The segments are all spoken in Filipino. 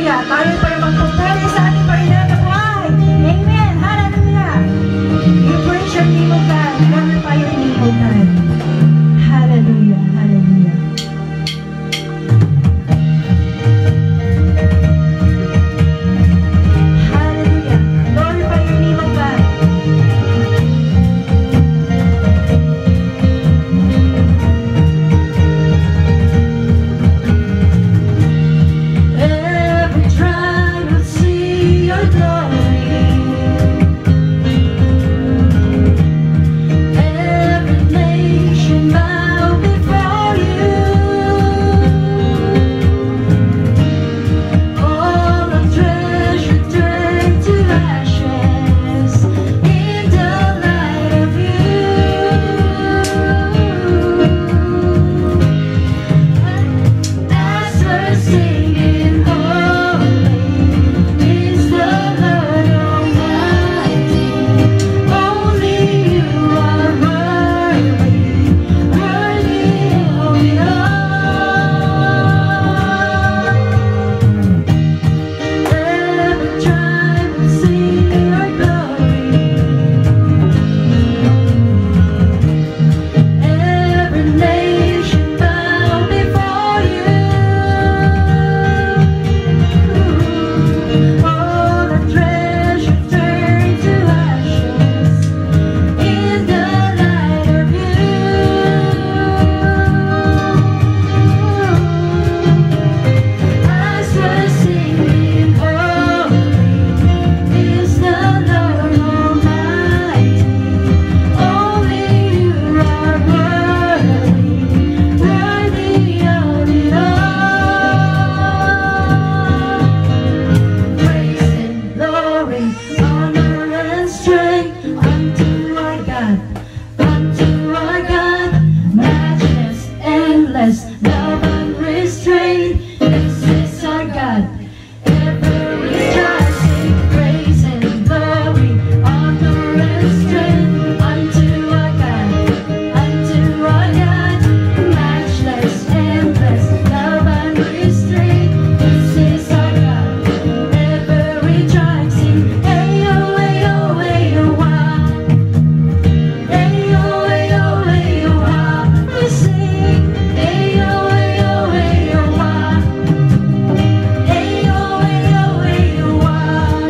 Hallelujah. Tayo para magpupuri sa ating Panginoon na buhay. Amen. Hallelujah. We praise your name, O God. Glorify your name, O God. Hallelujah. Hallelujah. Hallelujah. Glorify your name, O God. Every tribe will see your glory. Every nation bow before you. All of treasure turned to ashes in the light of you. As we're singing, holy is the Lord Almighty. Only you are worthy, worthy of it all. Every tribe will sing your glory. Every nation bow before you. All the treasure turned to ashes in the light of you. As we're singing, holy is the Lord Almighty. Only you are worthy, worthy of it all. Praise and glory, honor and strength unto our God, matchless, endless, love unrestrained. This is our God. Ever rejoicing, praise and glory, honor and strength unto our God, matchless, endless, love unrestrained. This is our God. Ever rejoicing, ayo, ayo, ayo, wah. Ayo, ayo, ayo, wah. We sing, ayo, ayo, ayo, wah. Ayo, ayo, ayo, wah.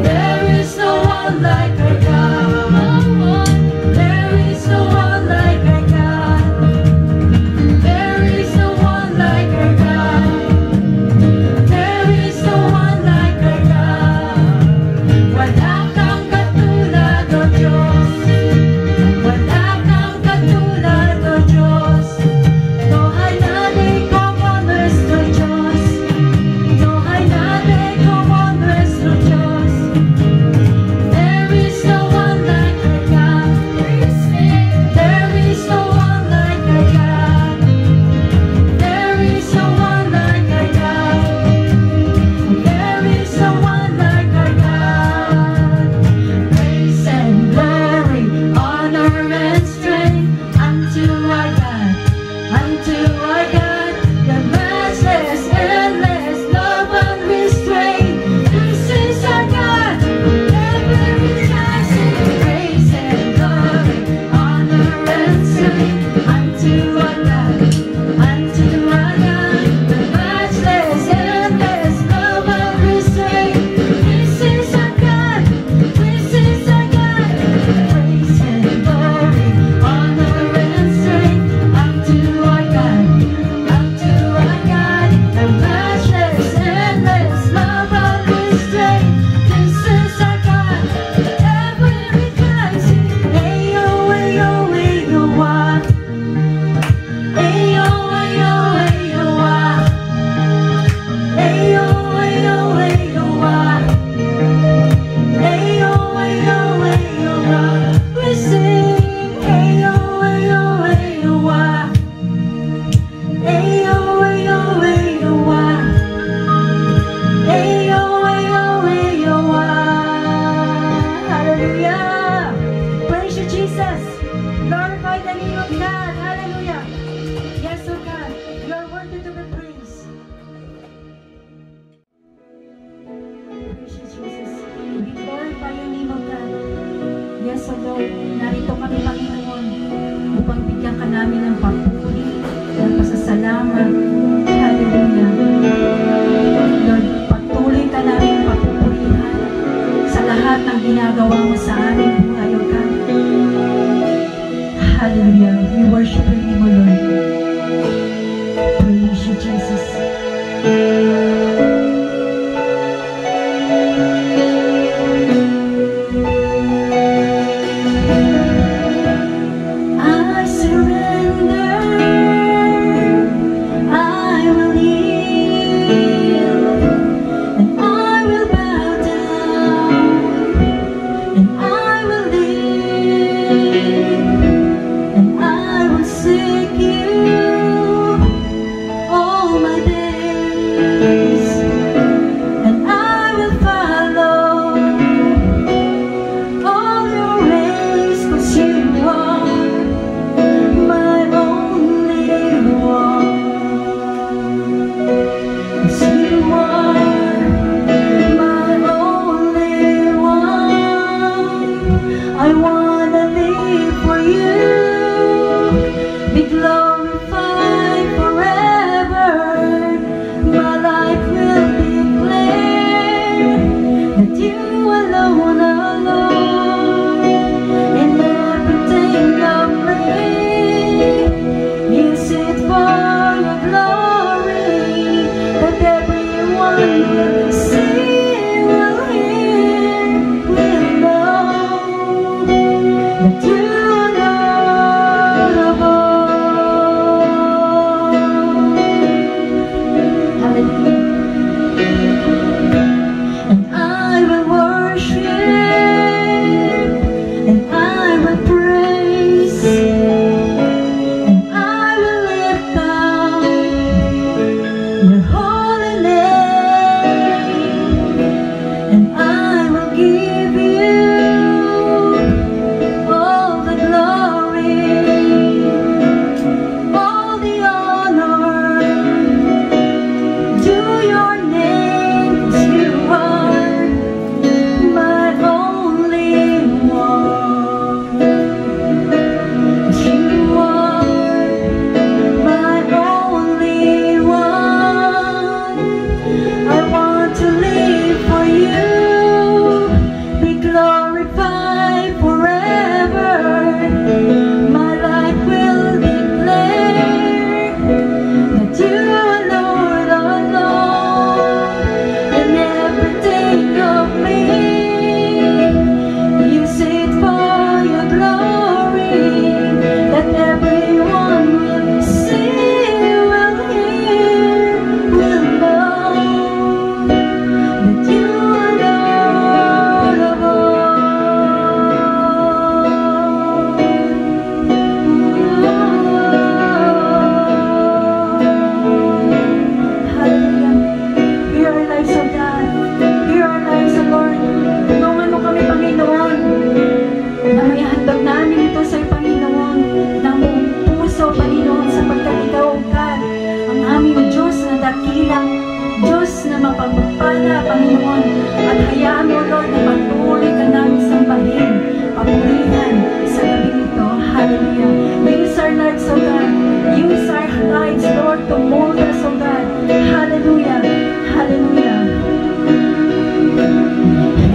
There is no one like our God. There is no one like our God. There is no one like our God. There is no one like our God. Wala kang katulad, O Diyos. Wala kang katulad, O Diyos. No hay nadie como nuestro Dios. No hay nadie como nuestro Dios. There is no one like our God. There is no one like our God. There is no one like our God. There is no one like our God. Praise and glory, honor and strength unto our God, the matchless, endless, love unrestrained. This is our God. Ever rejoicing, praise and glory, honor and strength unto our God, the matchless, endless, love unrestrained. This is our God. This is our God. Praise and glory, honor and strength unto our God, the matchless, endless, love unrestrained. This is our God. Ever rejoicing, ayo, ayo, ayo, wah. Ayo, ayo, ayo, wah. Ayo, ayo, ayo, wah. Ayo, ayo, ayo, wah. We sing, ayo, ayo, ayo, wah. Ayo, ayo, ayo, wah. Ayo, ayo, ayo, wah. Hallelujah. Praise you, Jesus. Glorify the name of God. Hallelujah. Yes, oh God, you are worthy to be praised. ka. Hallelujah. Lord, patuloy ka namin papupurihan sa lahat ng ginagawa mo sa aming buhay, O God. Hallelujah. We worship your name, O Lord. Praise you, Jesus. I surrender. I will yield, and I will bow down, and I will live, and I will seek you all my days, and I will follow all your ways, 'cause you are my only one. 'Cause you are my only one. I wanna live for you, be glorified forever. My life will declare that you alone are Lord. In everything of me, use it for your glory, that everyone will see, will hear, will know that you are Lord of all. Hallelujah. And I will worship, and I will praise, and I will lift up your holy name, and I will give you all the glory, all the honor. Do your name, 'cause you are my only one. 'Cause you are my only one. I want to live for you, be glorified forever. My life will declare that you are Lord alone. And everything of me, use it for your glory, that everyone will see, will hear, will know that you are Lord of all. Hallelujah. Hear our lives, O God. Hear our lives, O Lord. Tulungan mo kami, Panginoon, na may handog namin ito sa Panginoon, ng buong puso, Panginoon, sapagkat ikaw, O God, ang aming Diyos na dakilang, Diyos na mapagpapala, Panginoon. At hayaan mo, Lord, na patuloy ka namin sambahin, papurihan sa gabi nito. Hallelujah. Use our lives, O God. Use our lives, Lord, to mold us, O God. Hallelujah. Hallelujah.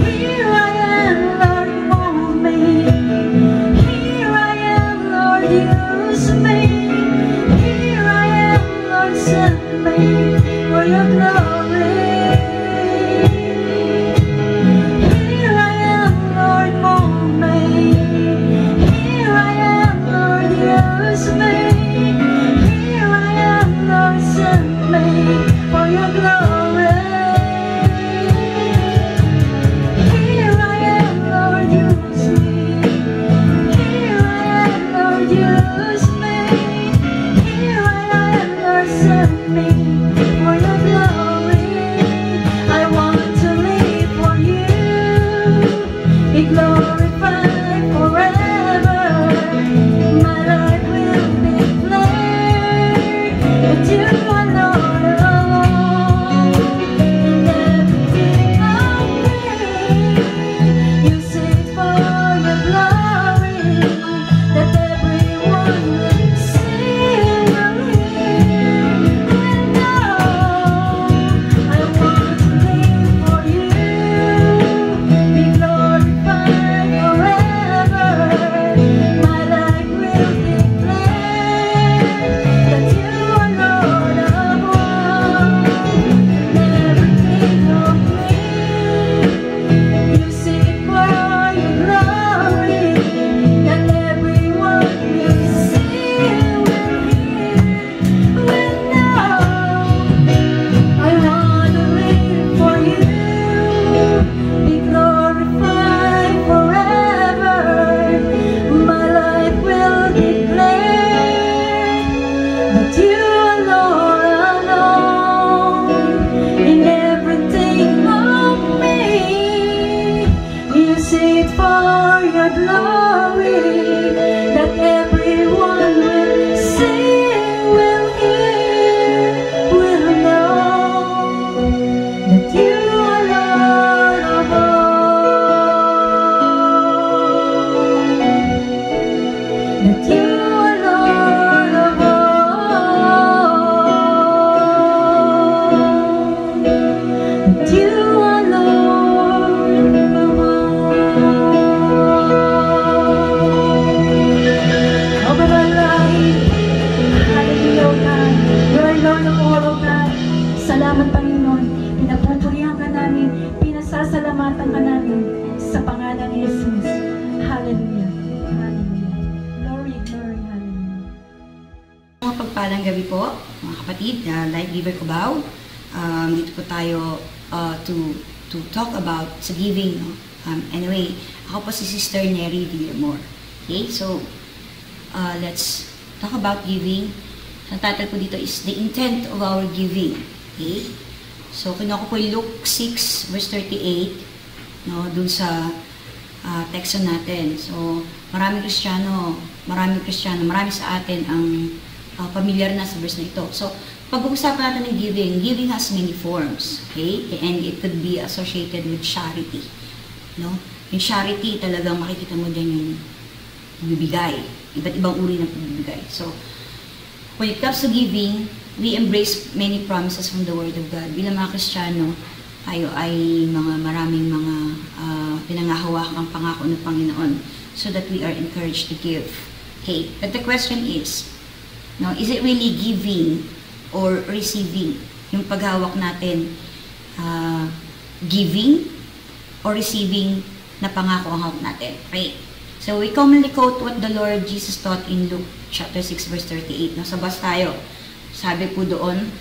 Here I am, Lord, mold me. Here I am, Lord, use me. Here I am, Lord, send me for your glory. Here I am, Lord, mold me. Here I am, Lord, use me. Here I am, Lord, send me for your glory. Here I am, Lord, use me. Here I am, Lord, use me. Here I am, Lord, send me for your glory. I want to live for you, be glorified forever. My life will declare that you are Lord alone. And everything of me, use it for your glory, that everyone will see, will hear, salamat, Panginoon. Pinapupurihan ka namin, pinasasalamatan ka namin sa pangalan ni Jesus. Hallelujah. Hallelujah. Glory, glory, hallelujah. Pagpalang gabi po, mga kapatid, Life Giver Cubao. Dito po tayo to talk about sa giving. No? Anyway, ako po si Sister Neri Villamor. Okay, so let's talk about giving. Ang title po dito is The Intent of Our Giving. Okay, so kinuha ko po yung Luke 6 verse 38, no, dun sa text natin. So maraming Kristiyano, marami sa atin ang familiar na sa verse na ito. So pag-uusapan natin ng giving, giving has many forms, okay? And it could be associated with charity, no? Yung charity, talagang makikita mo din yung bibigay, iba't ibang uri ng pagbibigay. So when it comes to giving, we embrace many promises from the Word of God. Bilang mga Kristiyano, tayo ay maraming mga pinangahawakang pangako ng Panginoon so that we are encouraged to give. Okay, but the question is, no, is it really giving or receiving? Yung paghawak natin, giving or receiving na pangako ang hawak natin. Okay, so we commonly quote what the Lord Jesus taught in Luke chapter 6 verse 38. Nasa bas tayo. Sabi po doon,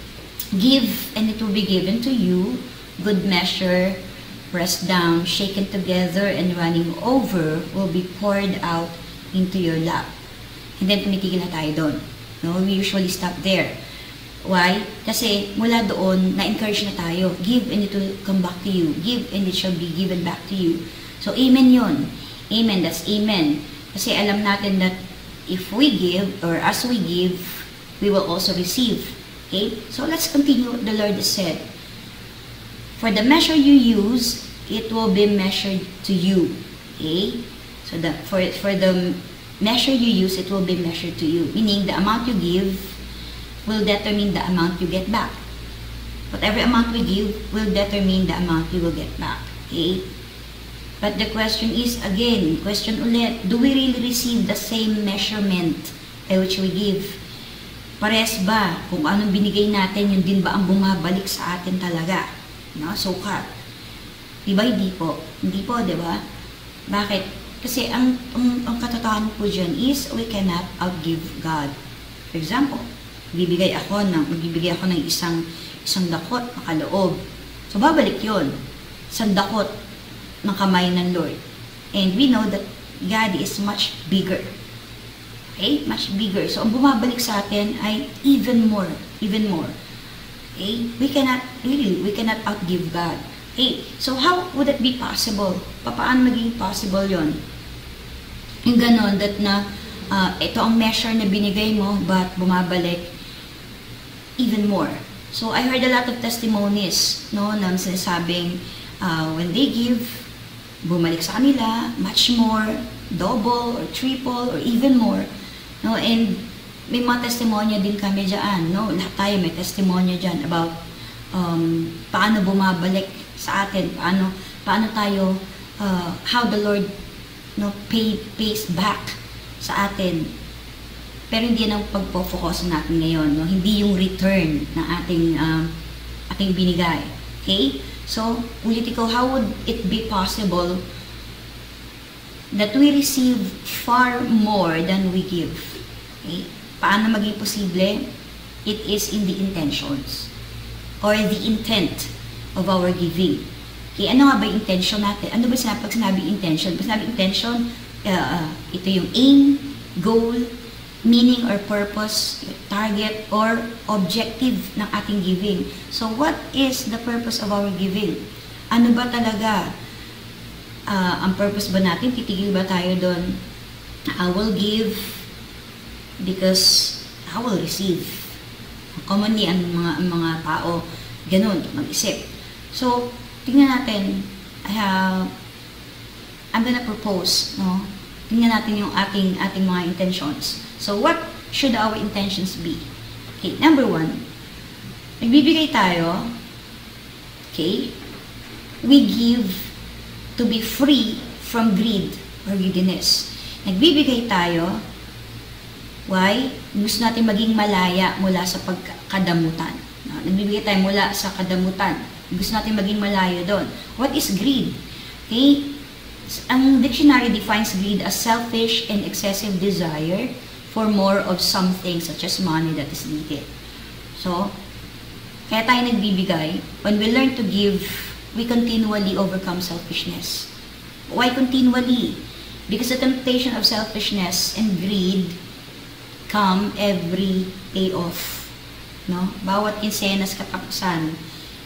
give and it will be given to you, good measure, pressed down, shaken together, and running over will be poured out into your lap. And then tumitigil na tayo doon. No, we usually stop there. Why? Kasi mula doon, na-encourage na tayo. Give and it will come back to you. Give and it shall be given back to you. So amen yun. Amen, that's amen. Kasi alam natin that if we give, or as we give, we will also receive. Okay? So let's continue what the Lord has said. For the measure you use, it will be measured to you. Okay? So for the measure you use, it will be measured to you. Meaning, the amount you give will determine the amount you get back. Whatever amount we give will determine the amount you will get back. Okay? But the question is, again, question ulit, do we really receive the same measurement by which we give? Parehas ba? Kung anong binigay natin, yun din ba ang bumabalik sa atin talaga? No? Sukat. Diba? Hindi po. Hindi po, diba? Bakit? Kasi ang katotohanan po dyan is we cannot outgive God. For example, magbibigay ako ng isang dakot na kaloob. So, babalik yon. Isang dakot ng kamay ng Lord. And we know that God is much bigger. Okay? Much bigger. So, ang bumabalik sa atin ay even more. Even more. Okay? We cannot outgive God. Okay? So, how would it be possible? Paano magiging possible yon? Yung ganon, that na ito ang measure na binigay mo, but bumabalik even more. So, I heard a lot of testimonies, no, na sinasabing, when they give, bumalik sa kanila, much more, double, or triple, or even more. No, and may mga testimonya din kami dyan, no? Lahat tayo may testimonya dyan about paano bumabalik sa atin, paano tayo, how the Lord, no, pays back sa atin. Pero hindi yan ang pagpo-focus natin ngayon, no? Hindi yung return na ating binigay. Okay? So, ulitin ko, how would it be possible that we receive far more than we give? Okay? Paano maging posible? It is in the intentions or the intent of our giving. Okay, ano nga ba yung intention natin? Ano ba pag sinabi intention? Pag sinabi intention, ito yung aim, goal, meaning or purpose, target, or objective ng ating giving. So, what is the purpose of our giving? Ano ba talaga ang purpose ba natin? Titigil ba tayo doon? I will give because I will receive. Commonly, ang mga tao, ganun, mag-isip. So, tingnan natin, I'm gonna propose, no? Tingnan natin yung ating mga intentions. So, what should our intentions be? Okay, number 1, nagbibigay tayo, okay, we give to be free from greed or greediness. Nagbibigay tayo, why? Gusto natin maging malaya mula sa pagkadamutan. No? Nagbibigay tayo mula sa kadamutan. Gusto natin maging malayo doon. What is greed? Okay? Ang dictionary defines greed as selfish and excessive desire for more of something such as money that is needed. So, kaya tayo nagbibigay. When we learn to give, we continually overcome selfishness. Why continually? Because the temptation of selfishness and greed come every payoff. No? Bawat kinsenas katapusan.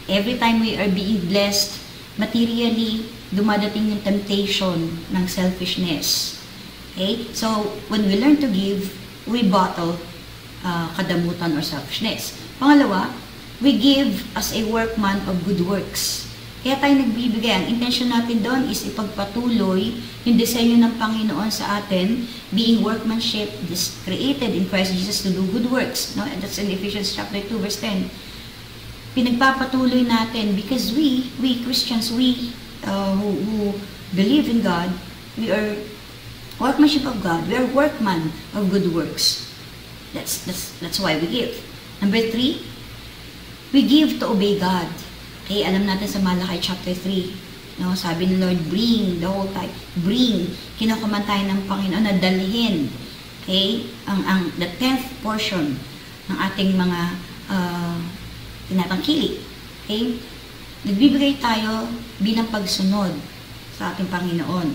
Every time we are being blessed materially, dumadating yung temptation ng selfishness. Okay? So, when we learn to give, we bottle kadamutan or selfishness. Pangalawa, we give as a workman of good works. Kaya tayo nagbibigay. Ang intention natin doon is ipagpatuloy yung disenyo ng Panginoon sa atin, being workmanship, created in Christ Jesus to do good works. No? And that's in Ephesians chapter 2, verse 10. Pinagpapatuloy natin because we Christians, who believe in God, we are workmanship of God. We are workman of good works. That's why we give. Number 3, we give to obey God. Okay, alam natin sa Malakay chapter 3, no, sabi ng Lord, bring the whole time. Bring, kinukuman tayo ng Panginoon na dalhin. Okay, the 10th portion ng ating mga tinatangkili. Okay, nagbibigay tayo bilang pagsunod sa ating Panginoon.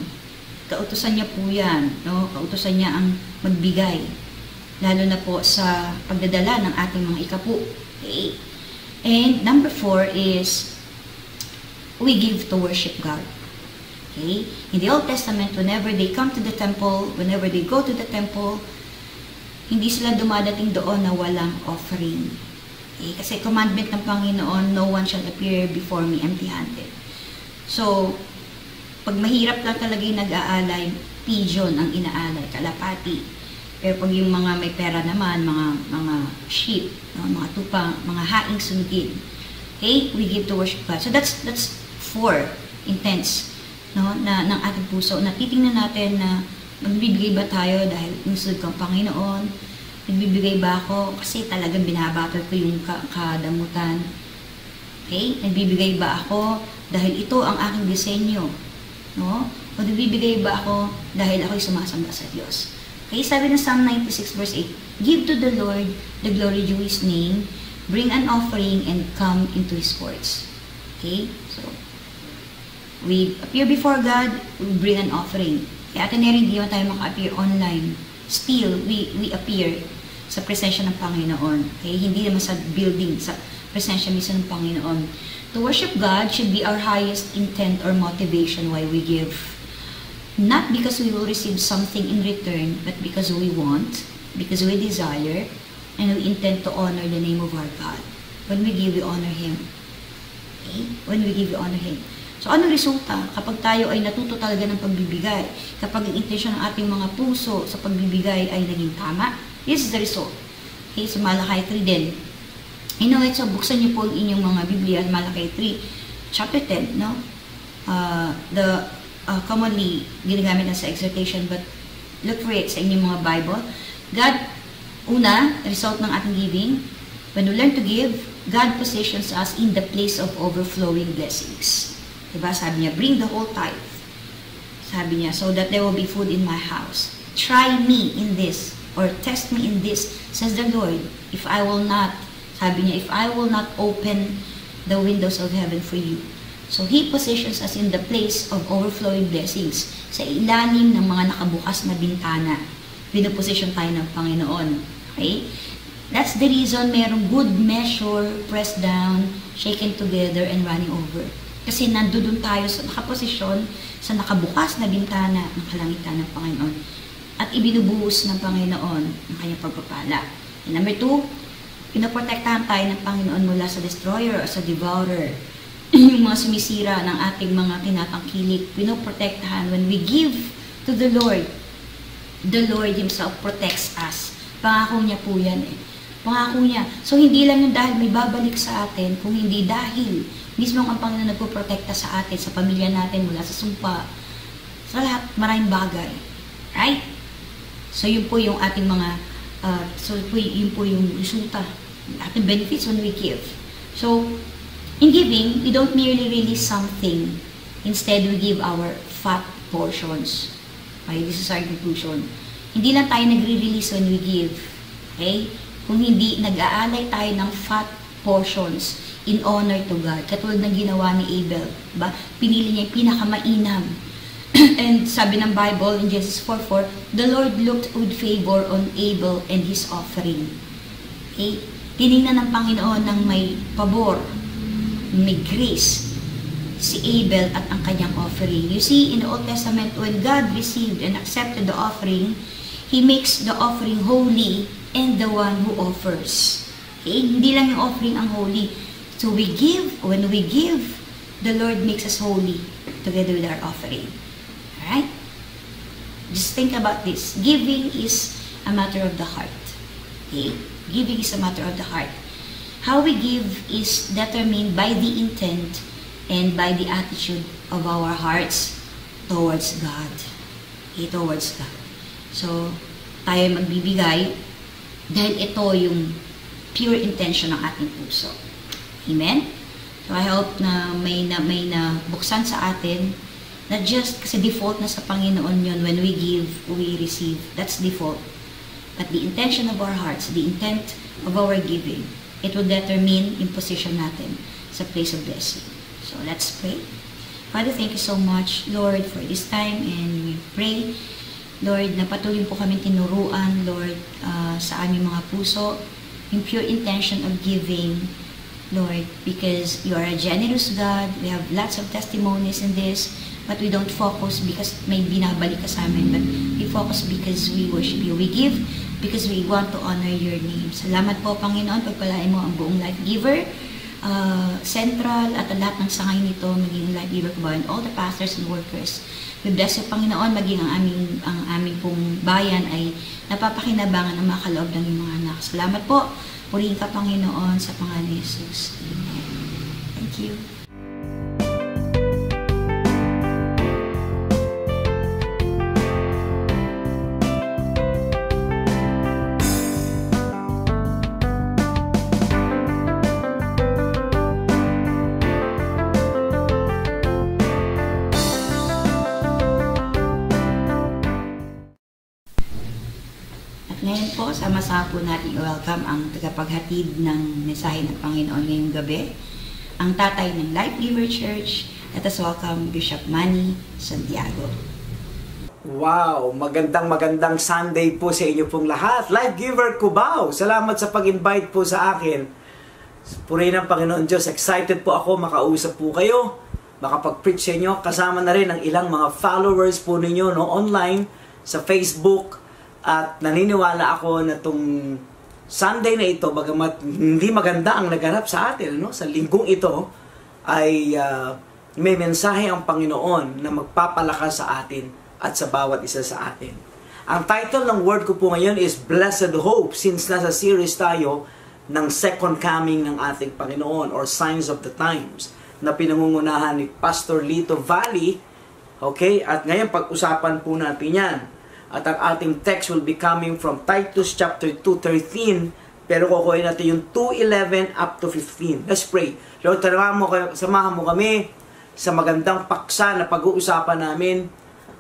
Kautusan niya po yan, no? Kautusan niya ang magbigay, lalo na po sa pagdadala ng ating mga ikapu. Okay. And number 4 is we give to worship God. Okay? In the Old Testament, whenever they come to the temple, whenever they go to the temple, hindi sila dumadating doon na walang offering. Okay? Kasi commandment ng Panginoon, no one shall appear before me empty-handed. So, pag mahirap lang talaga yung nag-aalay, pigeon ang inaalay, kalapati. Pero pag yung mga may pera naman, mga sheep, mga tupa, mga haing sunugin, okay, we give to worship God. So that's 4 intents, no, ng ating puso. Na titingnan natin na magbibigay ba tayo dahil nusod kang Panginoon? Nagbibigay ba ako kasi talagang binabattle ko yung kadamutan? Okay? Nagbibigay ba ako dahil ito ang aking disenyo? No? O nagbibigay ba ako dahil ako'y sumasamba sa Diyos? Okay, sabi ng Psalm 96 verse 8, give to the Lord the glory due His name, bring an offering and come into His courts. Okay, so we appear before God, we bring an offering. Kaya atin hindi naman tayo maka-appear online. Still, we appear sa presensya ng Panginoon. Okay, hindi naman sa building, sa presensya mismo ng Panginoon. To worship God should be our highest intent or motivation why we give. Not because we will receive something in return, but because we want, because we desire, and we intend to honor the name of our God. When we give, we honor Him. Okay? When we give, we honor Him. So, anong resulta? Kapag tayo ay natuto talaga ng pagbibigay, kapag ang intensyon ng ating mga puso sa pagbibigay ay naging tama, this is the result. Okay? So, Malakay 3 din. You know, so buksan niyo po ang inyong mga Biblia, Malakay 3, chapter 10, no? Commonly ginagamit na sa exhortation, but look for it sa inyong mga Bible. God, una, result ng ating giving, when we learn to give, God positions us in the place of overflowing blessings. Diba? Sabi niya, bring the whole tithe. Sabi niya, so that there will be food in my house. Try me in this, or test me in this, says the Lord, if I will not, sabi niya, if I will not open the windows of heaven for you. So, He positions us in the place of overflowing blessings. Sa ilalim ng mga nakabukas na bintana, pinoposition tayo ng Panginoon. Okay? That's the reason mayroong good measure, pressed down, shaken together, and running over. Kasi nandoon tayo sa nakaposisyon sa nakabukas na bintana ng kalangitan ng Panginoon. At ibinubuhos ng Panginoon ang kanyang pagpapala. And number 2, pinoprotektahan tayo ng Panginoon mula sa destroyer o sa devourer. Yung mga sumisira ng ating mga tinatangkilik, pinoprotektahan. When we give to the Lord Himself protects us. Pangako niya po yan eh. Pangako niya. So, hindi lang yung dahil may babalik sa atin, kung hindi dahil mismo ang Panginoon nagpoprotekta sa atin, sa pamilya natin, mula sa sumpa, sa lahat, maraming bagay. Right? So, yun po yung ating mga, yun po yung resulta, ating benefits when we give. So, in giving, we don't merely release something. Instead, we give our fat portions. Okay, this is our conclusion. Hindi lang tayo nagre-release when we give. Okay? Kung hindi, nag-aalay tayo ng fat portions in honor to God. Katulad ng ginawa ni Abel. Diba? Pinili niya yung pinakamainam. And sabi ng Bible in Genesis 4:4, the Lord looked with favor on Abel and his offering. Okay? Tinignan ng Panginoon ng may pabor, may grace, si Abel at ang kanyang offering. You see, in the Old Testament, when God received and accepted the offering, He makes the offering holy and the one who offers. Okay? Hindi lang yung offering ang holy. So we give, when we give, the Lord makes us holy together with our offering. Alright? Just think about this. Giving is a matter of the heart. Okay? Giving is a matter of the heart. How we give is determined by the intent and by the attitude of our hearts towards God. Okay, towards God. So, tayo magbibigay dahil ito yung pure intention ng ating puso. Amen? So, I hope na may buksan sa atin, not just kasi default na sa Panginoon yun, when we give, we receive. That's default. But the intention of our hearts, the intent of our giving, it will determine yung position natin sa place of blessing. So, let's pray. Father, thank you so much, Lord, for this time, and we pray, Lord, na patuloy po kami tinuruan, Lord, sa aming mga puso, yung pure intention of giving, Lord, because you are a generous God. We have lots of testimonies in this, but we don't focus because may binabalik ka sa amin, but we focus because we worship you. We give because we want to honor your name. Salamat po, Panginoon, pagpalain mo ang buong Life Giver, Central, at lahat ng sangay nito, maging Life Giver ko ba, and all the pastors and workers. We bless you, Panginoon, maging ang aming pong bayan ay napapakinabangan ng mga kaloob ng iyong mga anak. Salamat po. Purihin ka, Panginoon, sa pangalan ni Jesus. Amen. Thank you. Ngayon po, sama-sama po natin i-welcome ang tagapaghatid ng mensahe ng Panginoon ngayong gabi, ang tatay ng Life Giver Church. Let us welcome Bishop Manny Santiago. Wow! Magandang Sunday po sa inyo pong lahat. Life Giver Cubao, salamat sa pag-invite po sa akin. Purihin ng Panginoon Diyos, excited po ako makausap po kayo, makapag-preach sa inyo, kasama na rin ang ilang mga followers po ninyo online sa Facebook. At naniniwala ako na itong Sunday na ito, bagamat hindi maganda ang naganap sa atin, sa linggong ito, ay may mensahe ang Panginoon na magpapalakas sa atin at sa bawat isa sa atin. Ang title ng word ko po ngayon is Blessed Hope, since nasa series tayo ng Second Coming ng ating Panginoon or Signs of the Times na pinangungunahan ni Pastor Lito Valley. Okay? At ngayon pag-usapan po natin yan. At ang ating text will be coming from Titus chapter 2:13, pero kukuhin natin yung 2:11 up to 15. Let's pray. Lord, samahan mo kami sa magandang paksa na pag-uusapan namin.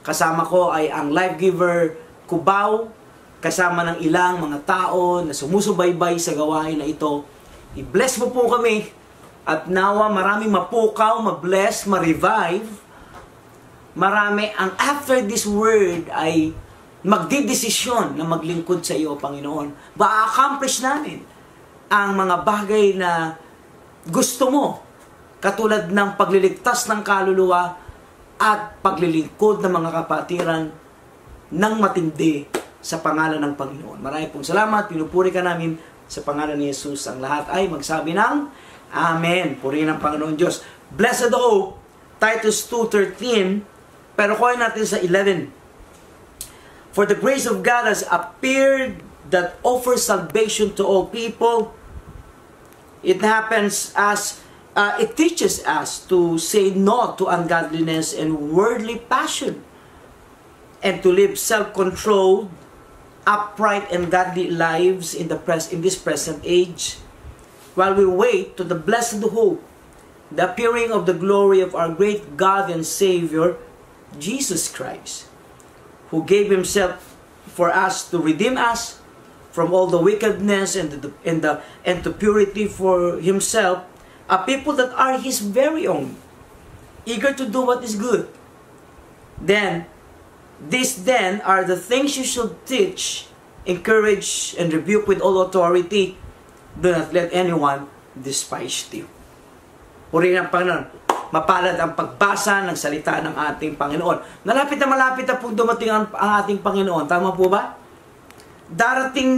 Kasama ko ay ang Life Giver Cubao, kasama ng ilang mga tao na sumusubaybay sa gawain na ito. I-bless mo po kami at nawa maraming mapukaw, ma-bless, ma-revive. Marami ang after this word ay magdidesisyon na maglingkod sa iyo, Panginoon. Ma-accomplish namin ang mga bagay na gusto mo, katulad ng pagliligtas ng kaluluwa at paglilingkod ng mga kapatiran ng matindi sa pangalan ng Panginoon. Maraming pong salamat, pinupuri ka namin sa pangalan ni Jesus. Ang lahat ay magsabi ng Amen. Purihin ang Panginoon Diyos. Blessed Hope, Titus 2:13, pero kuhin natin sa 11. For the grace of God has appeared that offers salvation to all people. It happens as it teaches us to say no to ungodliness and worldly passion, and to live self-controlled, upright, and godly lives in this present age, while we wait to the blessed hope, the appearing of the glory of our great God and Savior, Jesus Christ, who gave himself for us to redeem us from all the wickedness and to purity for himself, a people that are his very own, eager to do what is good. These are the things you should teach, encourage, and rebuke with all authority. Do not let anyone despise you. Purihin ang Panginoon. Mapalad ang pagbasa ng salita ng ating Panginoon. Malapit na po dumating ang ating Panginoon. Tama po ba?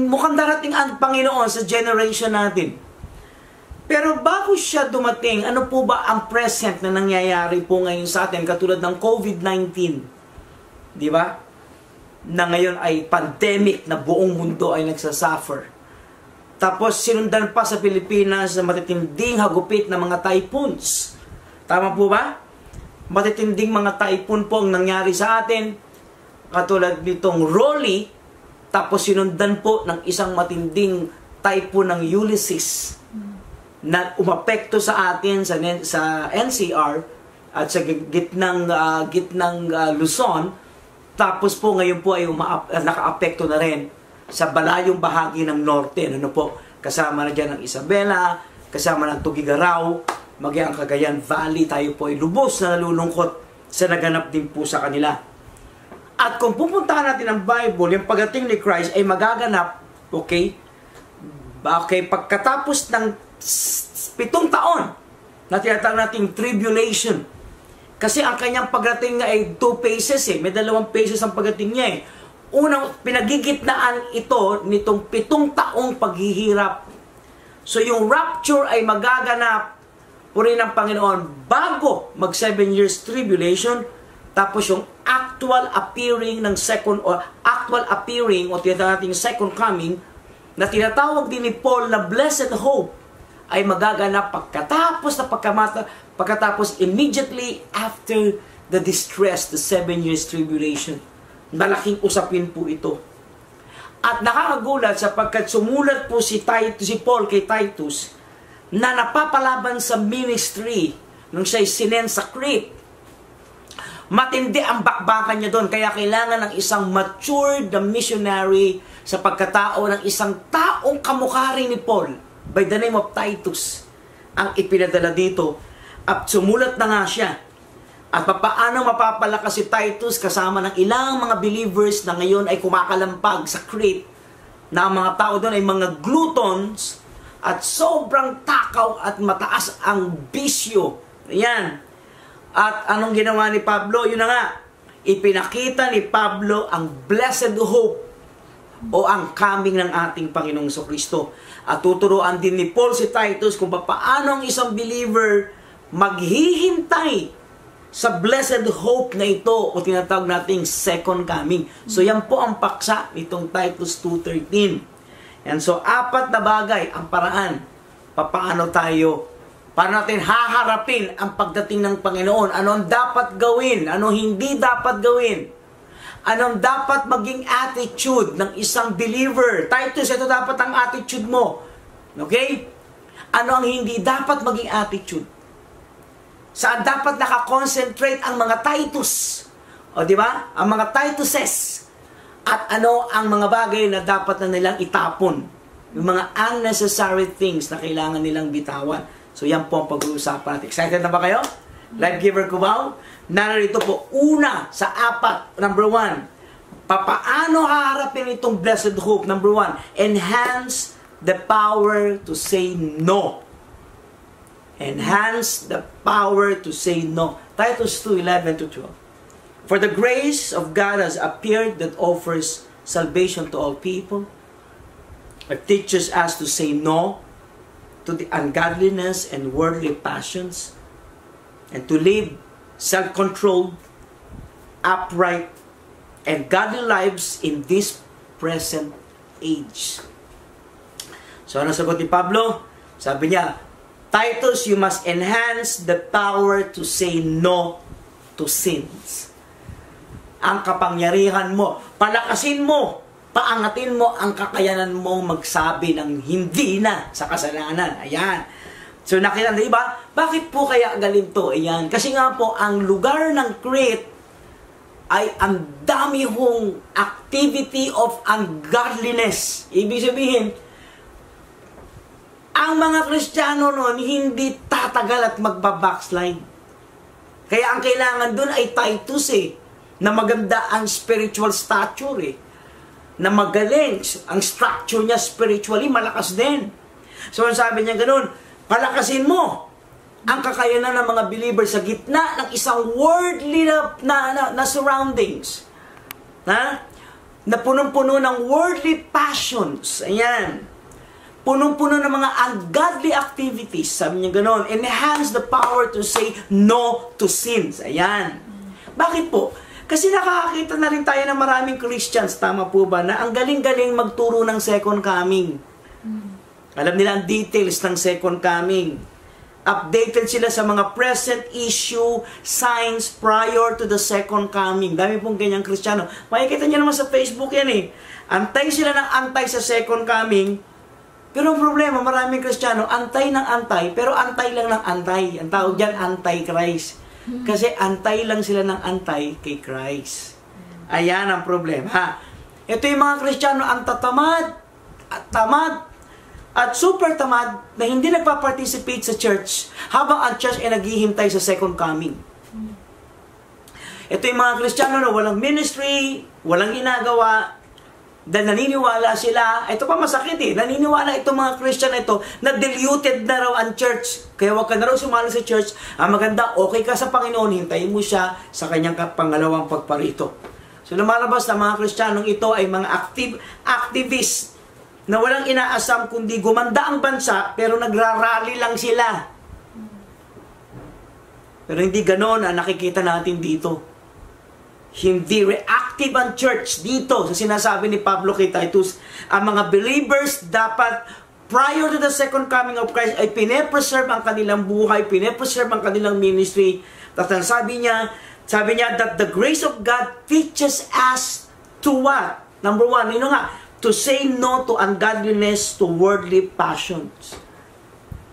Mukhang darating ang Panginoon sa generation natin. Pero bago siya dumating, ano po ba ang present na nangyayari po ngayon sa atin katulad ng COVID-19? Di ba? Na ngayon ay pandemic na buong mundo ay nagsasuffer. Tapos sinundan pa sa Pilipinas na matitinding hagupit na mga typhoons. Tama po ba? Matitinding mga typhoon po ang nangyari sa atin. Katulad nitong Rolly, tapos sinundan po ng isang matinding typhoon ng Ulysses na umapekto sa atin sa NCR at sa gitnang Luzon. Tapos po ngayon po ay naka-apekto na rin sa balayong bahagi ng norte. Ano po? Kasama na dyan ng Isabela, kasama ng Tugigaraw, maging ang Cagayan Valley. Tayo po ay lubos na nalulungkot sa naganap din po sa kanila. At kung pupuntahan natin ang Bible, yung pagdating ni Christ ay magaganap, okay, pagkatapos ng 7 taon na tinatawag nating tribulation. Kasi ang kanyang pagdating nga ay 2 phases eh. May 2 phases ang pagdating niya eh. Unang, pinagigitnaan ito nitong 7 taong paghihirap. So yung rapture ay magaganap puri ng Panginoon bago mag 7 years tribulation. Tapos yung actual appearing o tinatawag nating second coming na tinatawag din ni Paul na blessed hope ay magaganap pagkatapos immediately after the distress, the 7 years tribulation. Malaking usapin po ito. At nakakagulat sapagkat sumulat po si Paul kay Titus na napapalaban sa ministry nung siya'y sinend sa Crete. Matindi ang bakbakan niya doon, kaya kailangan ng isang matured na missionary sa pagkatao ng isang taong kamukha rin ni Paul by the name of Titus ang ipinadala dito. At sumulat na nga siya. At paano mapapalakas si Titus kasama ng ilang mga believers na ngayon ay kumakalampag sa Crete, na ang mga tao doon ay mga glutons at sobrang takaw at mataas ang bisyo. Ayan. At anong ginawa ni Pablo? Yun na nga, ipinakita ni Pablo ang blessed hope o ang coming ng ating Panginoong Kristo. At tuturuan din ni Paul si Titus kung paano ang isang believer maghihintay sa blessed hope na ito o tinatawag nating second coming. So yan po ang paksa nitong Titus 2:13. And so 4 na bagay ang paraan paano natin haharapin ang pagdating ng Panginoon. Ano ang dapat gawin? Ano hindi dapat gawin? Anong dapat maging attitude ng isang believer? Titus, ito dapat ang attitude mo. Okay? Ano ang hindi dapat maging attitude? Saan dapat nakakonsentrate ang mga Titus? O di ba? Ang mga Tituses. At ano ang mga bagay na dapat na nilang itapon? Yung mga unnecessary things na kailangan nilang bitawan. So yan po ang pag-uusapan natin. Excited na ba kayo? Life Giver Cubao? Narito po, una sa 4, number 1. Papaano haharapin itong blessed hope? Number 1, enhance the power to say no. Enhance the power to say no. Titus 2:11-12. For the grace of God has appeared that offers salvation to all people. It teaches us to say no to the ungodliness and worldly passions, and to live self-controlled, upright, and godly lives in this present age. So ano sagot ni Pablo? Sabi niya, Titus, you must enhance the power to say no to sins. Ang kapangyarihan mo, palakasin mo paangatin mo ang kakayanan mo magsabi ng hindi na sa kasalanan. Ayan. So nakita na, diba? Bakit po kaya ganito? Ayan. Kasi nga po, ang lugar ng Crete ay ang dami hong activity of ungodliness. Ibig sabihin, ang mga Kristiyano noon hindi tatagal at magbabackslide. Kaya ang kailangan doon ay Titus na maganda ang spiritual stature na magaling. Ang structure niya spiritually malakas din. So sabi niya ganun, palakasin mo ang kakayanan ng mga believers sa gitna ng isang worldly na surroundings. Na punong-puno ng worldly passions. Ayan. Punong-puno ng mga ungodly activities. Sabi niya gano'n. Enhance the power to say no to sins. Ayan. Bakit po? Kasi nakakakita na rin tayo ng maraming Christians, tama po ba, na ang galing-galing magturo ng second coming. Alam nila ang details ng second coming. Updated sila sa mga present issue, signs prior to the second coming. Dami pong ganyang Kristiyano. Makikita niyo naman sa Facebook yan Antay sila ng antay sa second coming. Pero ang problema, maraming Kristiyano, antay ng antay, pero antay lang ng antay. Ang tawag dyan, anti-Christ. Kasi antay lang sila ng antay kay Christ. Ayan ang problema. Ito yung mga Kristiyano, ang tamad, at super tamad na hindi nagpa-participate sa church habang ang church ay naghihintay sa second coming. Ito yung mga Kristiyano na walang ministry, walang ginagawa, dahil naniniwala sila, ito pa masakit naniniwala itong mga Christian na ito na diluted na raw ang church. Kaya wag ka na raw sumali sa church. Ang maganda, okay ka sa Panginoon, hintayin mo siya sa kanyang pangalawang pagparito. So lumalabas na mga Kristiyanong ito ay mga activist na walang inaasam kundi gumanda ang bansa pero nagrarally lang sila. Pero hindi ganon ang nakikita natin dito. Hindi reactive ang church dito sa sinasabi ni Pablo kay Titus. Ang mga believers dapat prior to the second coming of Christ ay pine-preserve ang kanilang buhay, pine-preserve ang kanilang ministry. Tapos sabi niya that the grace of God teaches us to what? Number one, to say no to ungodliness, to worldly passions.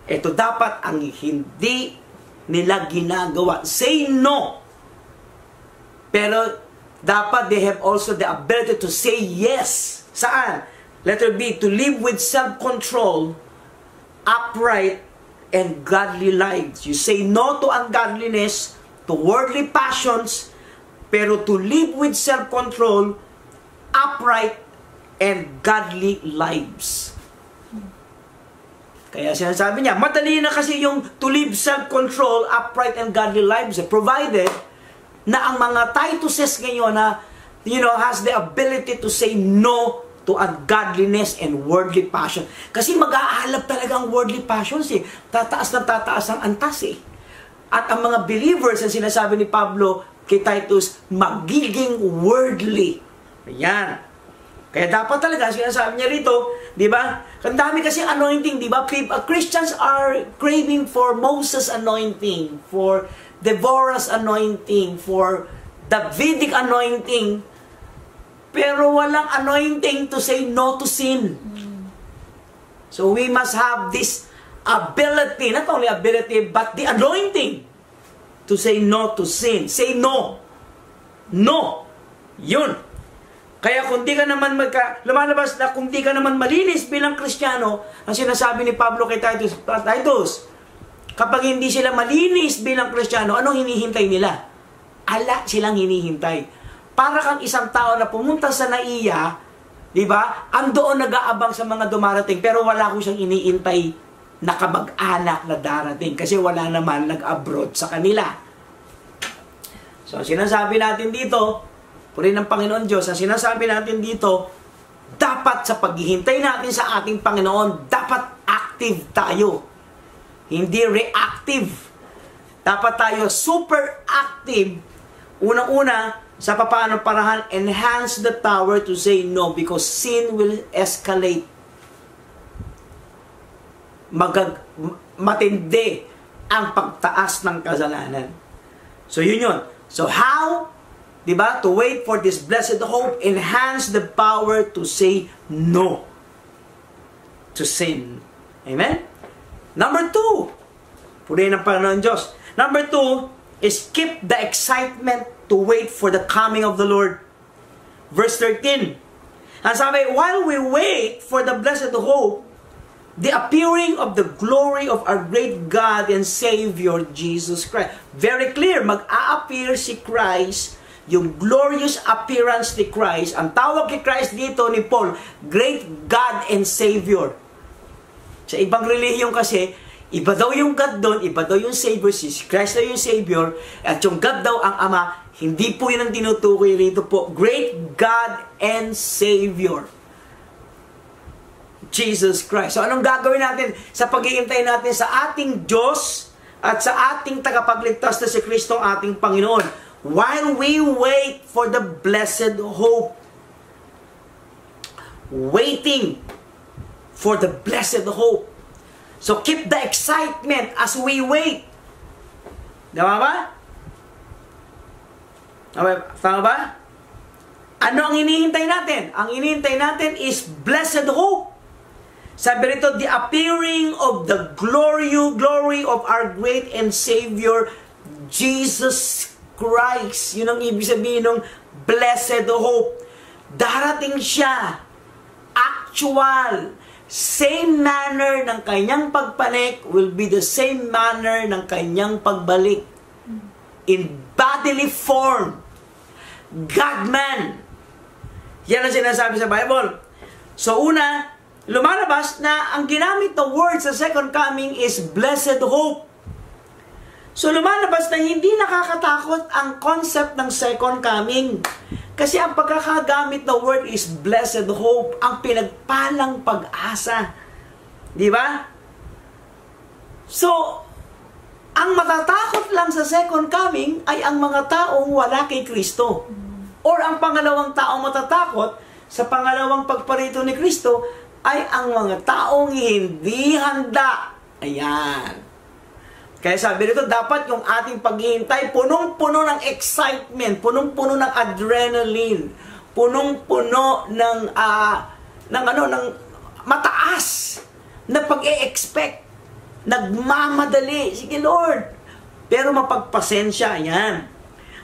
Ito dapat ang hindi nila ginagawa. Say no. Pero dapat they have also the ability to say yes. Saan? Letter B, to live with self-control, upright, and godly lives. You say no to ungodliness, to worldly passions, pero to live with self-control, upright, and godly lives. Kaya sinasabi niya, madali na kasi yung to live self-control, upright, and godly lives, provided na ang mga Tituses ngayon na, has the ability to say no to ungodliness and worldly passion. Kasi mag-aalab talaga ang worldly passions Tataas na tataas ang antas At ang mga believers, ang sinasabi ni Pablo kay Titus, magiging worldly. Ayan. Kaya dapat talaga, sinasabi niya rito, di ba? Ang dami kasi anointing, di ba? Christians are craving for Moses anointing, for Deborah's anointing, for Davidic anointing, pero walang anointing to say no to sin. So we must have this ability, not only ability, but the anointing to say no to sin. Say no. No. Yun. Kaya kung di ka naman lumalabas na kung di ka naman malinis bilang Kristiyano, ang sinasabi ni Pablo kay Titus, kapag hindi sila malinis bilang Kristiyano, anong hinihintay nila? Ala silang hinihintay. Para kang isang tao na pumunta sa Naiya, di ba? Andoon nag-aabang sa mga dumarating, pero wala ko siyang iniintay na kamag-anak na darating kasi wala naman nag-abroad sa kanila. So, sinasabi natin dito, puri ng Panginoon Diyos, ang sinasabi natin dito, dapat sa paghihintay natin sa ating Panginoon, dapat active tayo. Hindi reactive. Dapat tayo super active. Unang-una, sa papaano parahan, enhance the power to say no because sin will escalate. Matindi ang pagtaas ng kasalanan. So, yun. So, how Diba? To wait for this blessed hope, enhance the power to say no to sin. Amen? Number 2, purihin ng Panginoon Diyos. Number 2 is keep the excitement to wait for the coming of the Lord. Verse 13. Ang sabi, while we wait for the blessed hope, the appearing of the glory of our great God and Savior, Jesus Christ. Very clear, mag-a-appear si Christ, yung glorious appearance ni Christ. Ang tawag kay Christ dito ni Paul, great God and Savior. Sa ibang relihiyon kasi, iba daw yung God doon, iba daw yung Savior, si Christ daw yung Savior, at yung God daw ang Ama. Hindi po yun ang tinutukoy rito po. Great God and Savior, Jesus Christ. So anong gagawin natin sa pag-iintay natin sa ating Diyos at sa ating tagapagligtas na si Kristo ang ating Panginoon? While we wait for the blessed hope. Waiting for the blessed hope. So keep the excitement as we wait. Tama ba? Tama ba? Ano ang hinihintay natin? Ang hinihintay natin is blessed hope. Sabi rito, the appearing of the glory of our great and Savior, Jesus Christ. Yun ang ibig sabihin ng blessed hope. Darating siya. Actual. Same manner ng kanyang pagpanik will be the same manner ng kanyang pagbalik. In bodily form. God-man. Yan ang sinasabi sa Bible. So una, lumalabas na ang ginamit na word sa second coming is blessed hope. So lumalabas na hindi nakakatakot ang concept ng second coming. Kasi ang pagkakagamit na word is blessed hope, ang pinagpalang pag-asa. Di ba? So, ang matatakot lang sa second coming ay ang mga taong wala kay Kristo. Or ang pangalawang taong matatakot sa pangalawang pagparito ni Kristo ay ang mga taong hindi handa. Ayan. Kaya sabi nito, dapat yung ating paghihintay, punong-puno ng excitement, punong-puno ng adrenaline, punong-puno ng mataas na pag-e-expect, nagmamadali. Sige Lord, pero mapagpasensya, yan.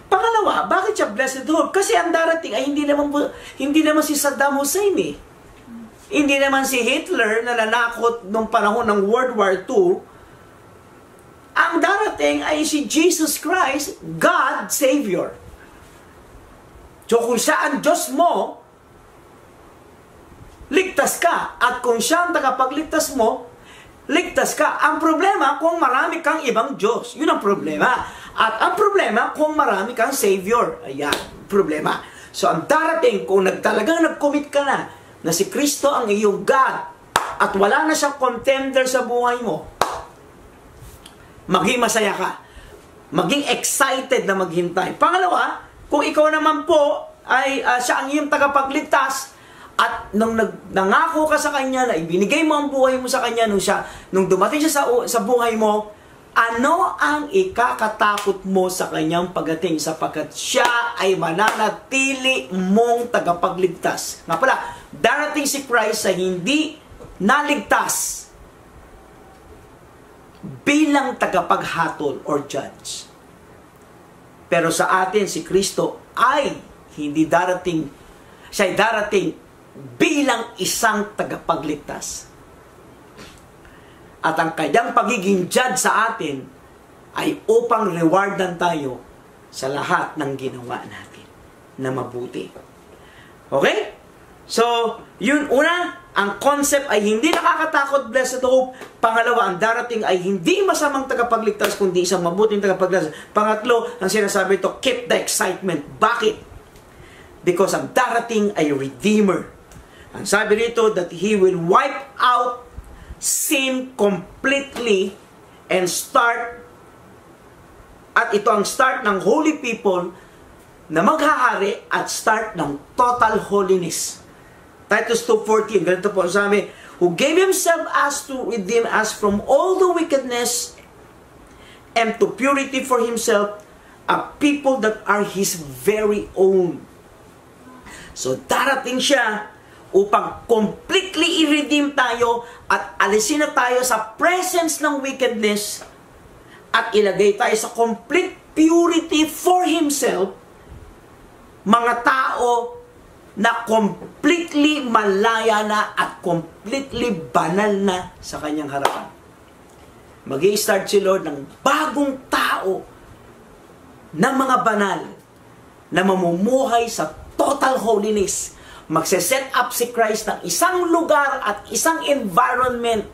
Pangalawa, bakit siya blessed hope? Kasi ang darating ay hindi naman si Saddam Hussein eh. Hindi naman si Hitler na nanakot nung panahon ng World War II. Ang darating ay si Jesus Christ, God, Savior. So kung siya ang Diyos mo, ligtas ka. At kung siya ang tagapagligtas mo, ligtas ka. Ang problema kung marami kang ibang Diyos. Yun ang problema. At ang problema kung marami kang Savior. Ayan, problema. So ang darating, kung talagang nag-commit ka na si Kristo ang iyong God, at wala na siyang contender sa buhay mo, maging masaya ka. Maging excited na maghintay. Pangalawa, kung ikaw naman po ay siya ang iyong tagapagligtas at nung nangako ka sa Kanya na ibinigay mo ang buhay mo sa Kanya nung dumating siya sa buhay mo, ano ang ikakatakot mo sa Kanyang pagdating sapagkat siya ay mananatili mong tagapagligtas. Nga pala, darating si Christ sa hindi naligtas bilang tagapaghatol or judge. Pero sa atin, si Kristo ay hindi darating, siya ay darating bilang isang tagapagligtas. At ang kanyang pagiging judge sa atin ay upang rewardan tayo sa lahat ng ginawa natin na mabuti. Okay? So, yun una, ang concept ay hindi nakakatakot, blessed hope. Pangalawa, ang darating ay hindi masamang tagapagligtas, kundi isang mabuting tagapagligtas. Pangatlo, ang sinasabi ito, keep the excitement. Bakit? Because ang darating ay Redeemer. Ang sabi rito that He will wipe out sin completely and start, at ito ang start ng holy people na maghahari at start ng total holiness. Titus 2:14, ganito po sabi, who gave Himself as to redeem us from all the wickedness and to purity for Himself, A people that are His very own. So darating siya upang completely i-redeem tayo at alisin na tayo sa presence ng wickedness at ilagay tayo sa complete purity for Himself, mga tao na completely malaya na at completely banal na sa Kanyang harapan. Mag-i-start si Lord ng bagong tao ng mga banal na mamumuhay sa total holiness. Magse-set up si Christ ng isang lugar at isang environment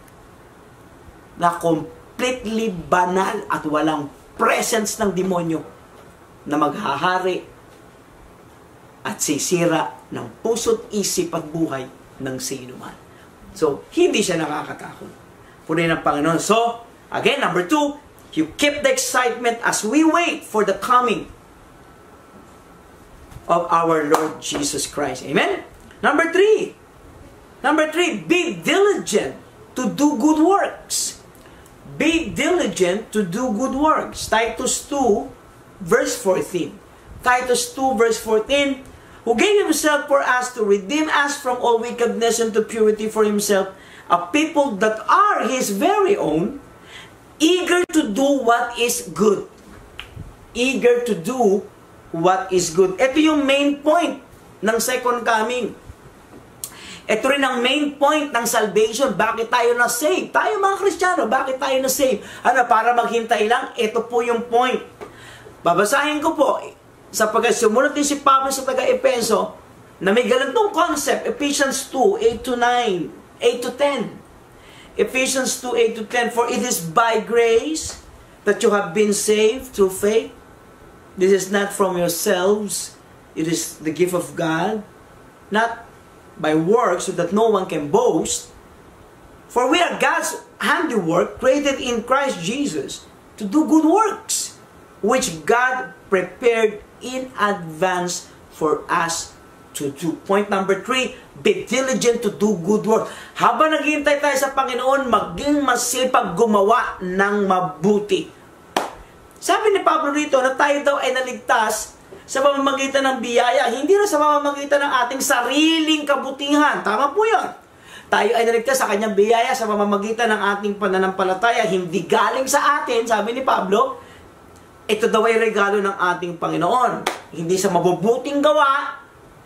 na completely banal at walang presence ng demonyo na maghahari at sisira ng puso't isip at buhay ng sino man. So, hindi siya nakakatakot. Purihin ng Panginoon. So, again, number 2, you keep the excitement as we wait for the coming of our Lord Jesus Christ. Amen? Number 3, be diligent to do good works. Be diligent to do good works. Titus 2, verse 14. Titus 2, verse 14, who gave Himself for us to redeem us from all wickedness and to purity for Himself, a people that are His very own, eager to do what is good. Eager to do what is good. Ito yung main point ng second coming. Ito rin ang main point ng salvation. Bakit tayo na-save? Tayo mga Kristiyano, bakit tayo na-save? Ano, para maghintay lang? Ito po yung point. Babasahin ko po, sapagkat sumunod din si Pablo sa taga-Epeso, na may ganitong concept, Ephesians 2, 8 to 9, 8 to 10. Ephesians 2, 8 to 10, for it is by grace that you have been saved through faith. This is not from yourselves, it is the gift of God, not by works, so that no one can boast. For we are God's handiwork, created in Christ Jesus, to do good works, which God prepared in advance for us to do. Point number 3, be diligent to do good work. Habang naghihintay tayo sa Panginoon, maging masipag gumawa ng mabuti. Sabi ni Pablo rito na tayo daw ay naligtas sa pamamagitan ng biyaya, hindi na sa pamamagitan ng ating sariling kabutihan. Tama po yan. Tayo ay naligtas sa Kanyang biyaya sa pamamagitan ng ating pananampalataya, hindi galing sa atin, sabi ni Pablo. Ito daw ay regalo ng ating Panginoon. Hindi sa mabubuting gawa,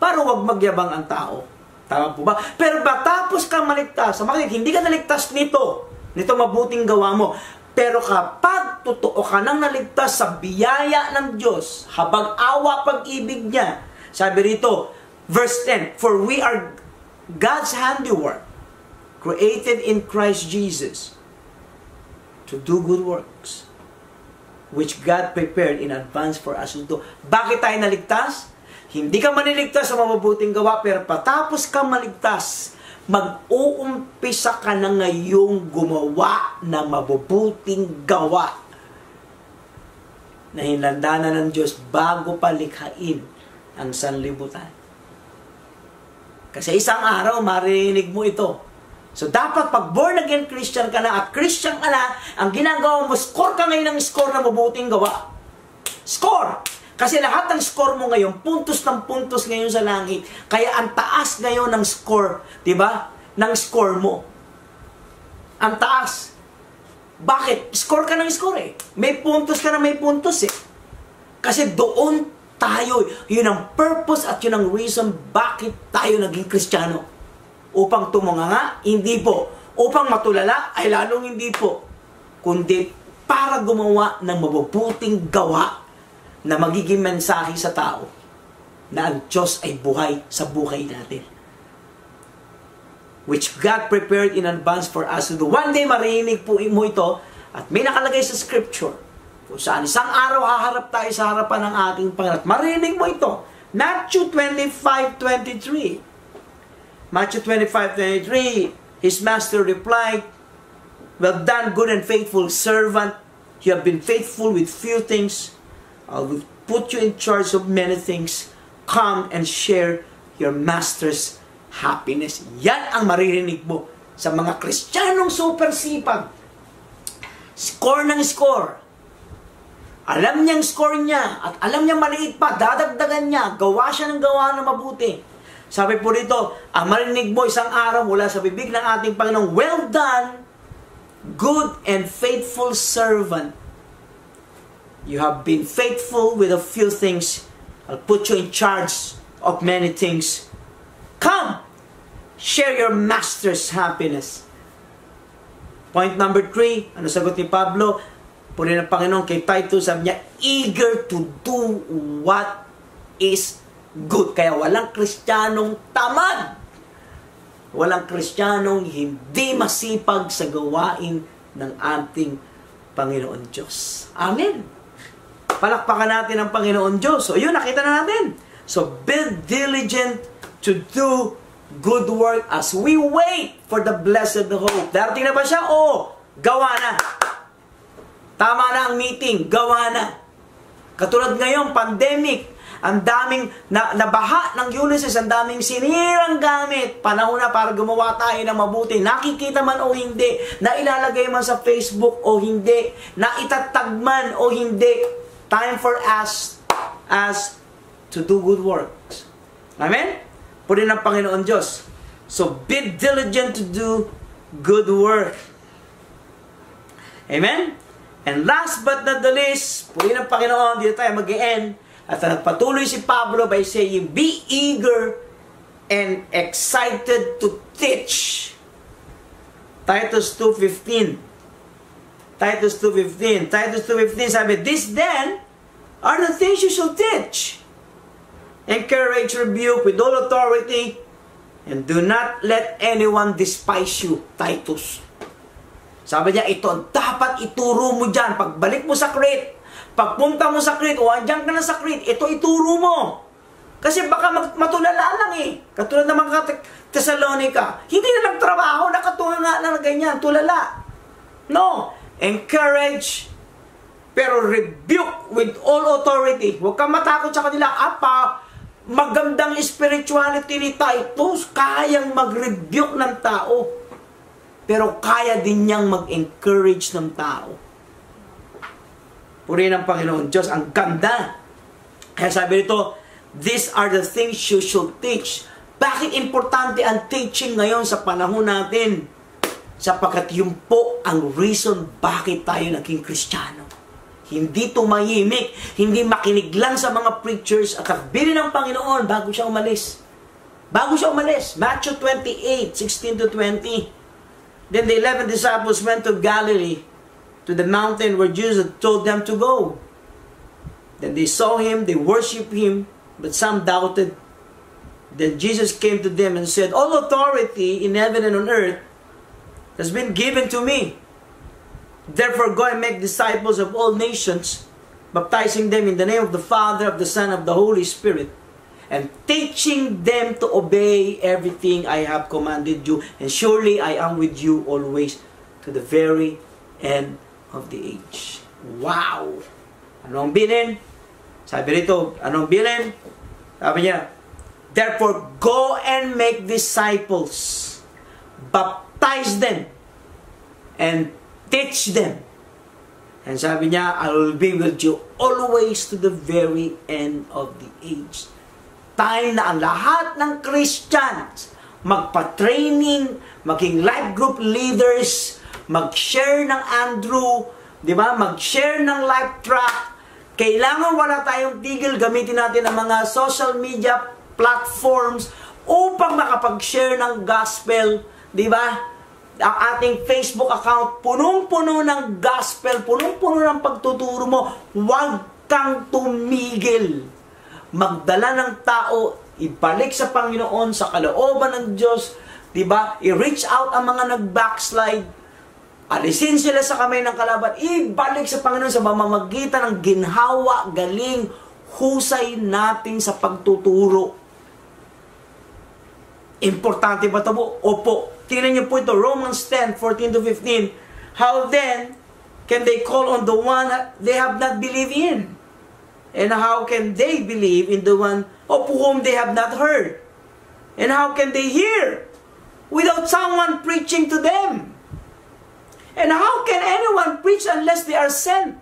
para huwag magyabang ang tao. Tama po ba? Pero matapos kang maligtas, hindi ka naligtas nito mabuting gawa mo. Pero kapag totoo ka nang naligtas sa biyaya ng Diyos, habang awa pag-ibig niya, sabi rito, verse 10, for we are God's handiwork, created in Christ Jesus, to do good works, which God prepared in advance for us to do. Bakit tayo naligtas? Hindi ka maniligtas sa mabubuting gawa, pero patapos kang maligtas, mag-uumpisa ka na ngayong gumawa ng mabubuting gawa na hinlandanan ng Diyos bago palikhain ang sanlibutan. Kasi isang araw, marinig mo ito. So, dapat pag born again Christian ka na at Christian ka na, ang ginagawa mo, score ka ngayon ng score na mabuting gawa. Score! Kasi lahat ng score mo ngayon, puntos ng puntos ngayon sa langit. Kaya ang taas ngayon ng score, di ba? Ng score mo. Ang taas. Bakit? Score ka ng score eh. May puntos ka na may puntos eh. Kasi doon tayo, yun ang purpose at yun ang reason bakit tayo naging Kristiyano. Upang tumunganga? Hindi po. Upang matulala? Ay lalong hindi po. Kundi para gumawa ng mabubuting gawa na magiging mensahe sa tao na ang Diyos ay buhay sa buhay natin. Which God prepared in advance for us to do. One day marinig po mo ito at may nakalagay sa scripture kung saan isang araw haharap tayo sa harapan ng ating Panginoon. Marinig mo ito. Matthew 25:23. Matthew 25:23, His master replied, well done, good and faithful servant. You have been faithful with few things. I will put you in charge of many things. Come and share your master's happiness. Yan ang maririnig mo sa mga Kristiyanong super sipag. Score ng score. Alam niyang score niya at alam niya maliit pa, dadagdagan niya, gawa siya ng gawa na mabuti. Sabi po rito, ang marinig mo isang araw mula sa bibig ng ating Panginoon, well done, good and faithful servant. You have been faithful with a few things. I'll put you in charge of many things. Come, share your master's happiness. Point number 3, ano sagot ni Pablo? Puri ng Panginoon kay Titus, sabi niya, eager to do what is good. Kaya walang Kristiyanong tamad. Walang Kristiyanong hindi masipag sa gawain ng ating Panginoon Diyos. Amen. Palakpakan natin ang Panginoon Diyos. So, yun, nakita na natin. So, be diligent to do good work as we wait for the blessed hope. Darating na ba siya? Oo, gawa na. Tama na ang meeting, gawa na. Katulad ngayon, pandemic, ang daming nabaha ng Ulysses, ang daming sinirang gamit. Panahon na para gumawa tayo ng mabuti. Nakikita man o hindi, na ilalagay man sa Facebook o hindi, na itatag man o hindi. Time for us to do good works. Amen? Puri ng Panginoon Diyos. So, be diligent to do good work. Amen? And last but not the least, puri ng Panginoon, dito tayo mag-e-end. At nagpatuloy si Pablo by saying, be eager and excited to teach. Titus 2:15. Titus 2:15. Titus 2:15 sabi, this then are the things you should teach. Encourage, rebuke with all authority, and do not let anyone despise you. Titus. Sabi niya, ito ang dapat ituro mo dyan. Pagbalik mo sa Crete, pagpunta mo sa Crete, o andyan ka na sa Crete, ito ituro mo. Kasi baka matulala lang eh. Katulad ng mga Thessalonica, hindi na nagtrabaho, nakatulala na ganyan, tulala. No. Encourage, pero rebuke with all authority. Huwag kang matakot sa kanila. Magandang spirituality ni Titus, kayang mag-rebuke ng tao. Pero kaya din niyang mag-encourage ng tao. Puri ng Panginoon Diyos, ang ganda. Kaya sabi nito, these are the things you should teach. Bakit importante ang teaching ngayon sa panahon natin? Sapagkat yun po ang reason bakit tayo naging Kristiyano. Hindi tumahimik, hindi makinig lang sa mga preachers at kabili ng Panginoon bago siya umalis. Matthew 28, 16-20. Then the 11 disciples went to Galilee, to the mountain where Jesus had told them to go. Then they saw him, they worshipped him, but some doubted. Then Jesus came to them and said, all authority in heaven and on earth has been given to me. Therefore go and make disciples of all nations, baptizing them in the name of the Father, of the Son, of the Holy Spirit, and teaching them to obey everything I have commanded you. And surely I am with you always to the very end of the age. Wow! Ano ang bilin? Sabi rito, anong bilin? Sabi niya, therefore go and make disciples, baptize them, and teach them. And sabi niya, I will be with you always to the very end of the age. Time na ang lahat ng Christians magpa-training, maging life group leaders, mag-share ng Andrew, di ba? Mag-share ng life track. Kailangan wala tayong tigil, gamitin natin ang mga social media platforms upang makapag-share ng gospel, di ba? Ang ating Facebook account, punong-puno ng gospel, punong-puno ng pagtuturo mo. Huwag kang tumigil. Magdala ng tao, ibalik sa Panginoon, sa kalooban ng Diyos, diba? I-reach out ang mga nag-backslide, alisin sila sa kamay ng kalaban, ibalik sa Panginoon sa mamamagitan ng ginhawa, galing, husay natin sa pagtuturo. Importante ba ito po? Opo. Tingnan niyo po ito, Romans 10, 14-15. How then can they call on the one they have not believed in? And how can they believe in the one of whom they have not heard? And how can they hear without someone preaching to them? And how can anyone preach unless they are sent?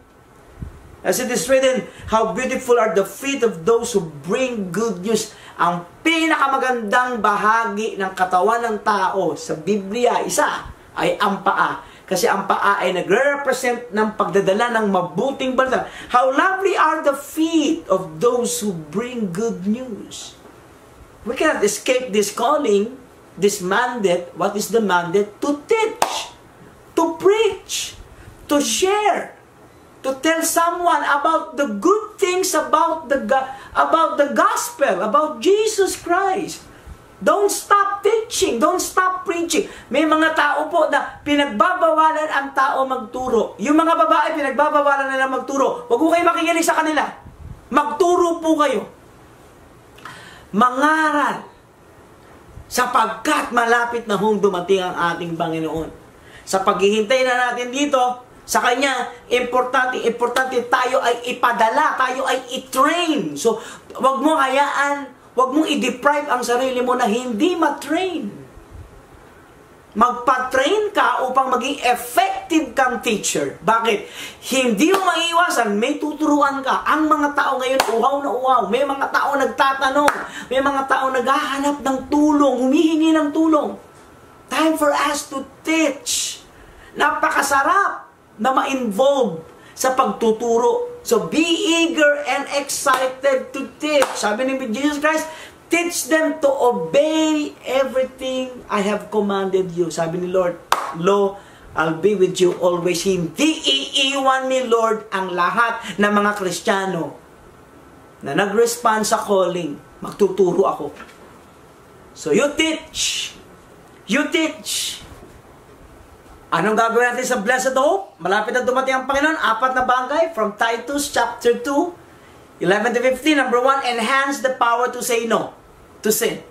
As it is written, how beautiful are the feet of those who bring good news. Ang pinakamagandang bahagi ng katawan ng tao sa Biblia, isa ay ang paa. Kasi ang paa ay nagre-represent ng pagdadala ng mabuting balita. How lovely are the feet of those who bring good news. We cannot escape this calling, this mandate. What is the mandate? To teach, to preach, to share, to tell someone about the good things about the gospel, about Jesus Christ. Don't stop teaching, don't stop preaching. May mga tao po na pinagbabawalan ang tao magturo. Yung mga babae, pinagbabawalan nila magturo. Huwag ko kayo makikinig sa kanila. Magturo po kayo. Mangaral. Sapagkat malapit na hong dumating ang ating Panginoon. Sa paghihintay na natin dito, sa Kanya, importante tayo ay ipadala, tayo ay i-train. So, wag mo hayaan, wag mong i-deprive ang sarili mo na hindi ma-train. Magpa-train ka upang maging effective kang teacher. Bakit? Hindi mo maiiwasan, may tuturuan ka. Ang mga tao ngayon, uhaw na uhaw. May mga tao nagtatanong. May mga tao naghahanap ng tulong, humihingi ng tulong. Time for us to teach. Napakasarap na ma-involve sa pagtuturo. So, be eager and excited to teach. Sabi ni Jesus Christ, teach them to obey everything I have commanded you. Sabi ni Lord, Lo, I'll be with you always. Hindi iiwan ni Lord ang lahat ng mga Kristiyano na nag-respond sa calling. Magtuturo ako. So, you teach. You teach. Anong gagawin natin sa Blessed Hope? Malapit na dumating ang Panginoon. 4 na bagay from Titus chapter 2, 11 to 15. Number 1, enhance the power to say no to sin.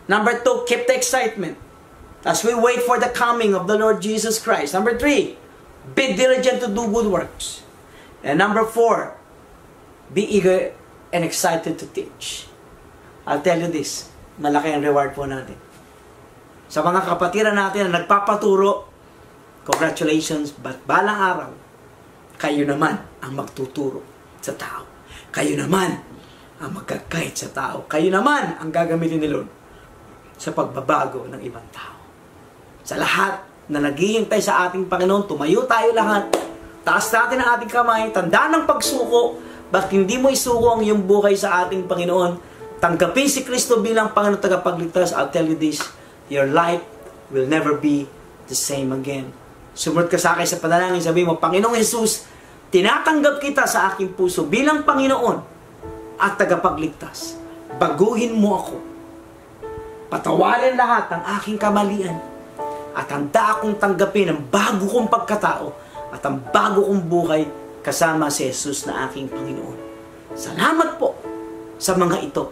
Number 2, keep the excitement as we wait for the coming of the Lord Jesus Christ. Number 3, be diligent to do good works. And number 4, be eager and excited to teach. I'll tell you this, malaki ang reward po natin. Sa mga kapatiran natin na nagpapaturo, congratulations, but balang araw, kayo naman ang magtuturo sa tao. Kayo naman ang magkakait sa tao. Kayo naman ang gagamitin ni Lord sa pagbabago ng ibang tao. Sa lahat na naghihintay sa ating Panginoon, tumayo tayo lahat. Taas natin ang ating kamay, tanda ng pagsuko. Ba't hindi mo isuko ang iyong buhay sa ating Panginoon? Tanggapin si Kristo bilang Panginoon tagapagligtas. I'll tell you this, your life will never be the same again. Sumunod ka sa akin sa panalangin, sabi mo, Panginoong Jesus, tinatanggap kita sa aking puso bilang Panginoon at tagapagligtas. Baguhin mo ako. Patawarin lahat ng aking kamalian at handa akong tanggapin ang bago kong pagkatao at ang bago kong buhay kasama si Jesus na aking Panginoon. Salamat po sa mga ito.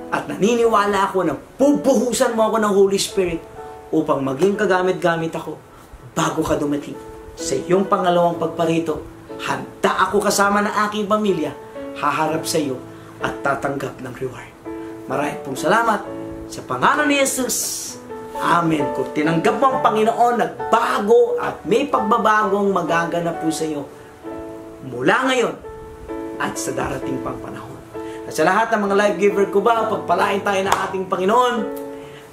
At naniniwala ako na pupuhusan mo ako ng Holy Spirit upang maging kagamit-gamit ako bago ka dumating sa iyong pangalawang pagparito. Handa ako kasama ng aking pamilya, haharap sa iyo at tatanggap ng reward. Maraming pong salamat sa pangalan ni Jesus. Amen. Kung tinanggap mo ang Panginoon, nagbago at may pagbabagong magaganap po sa iyo mula ngayon at sa darating pang panahon. At sa lahat ng mga life giver ko ba, pagpalain tayo ng ating Panginoon.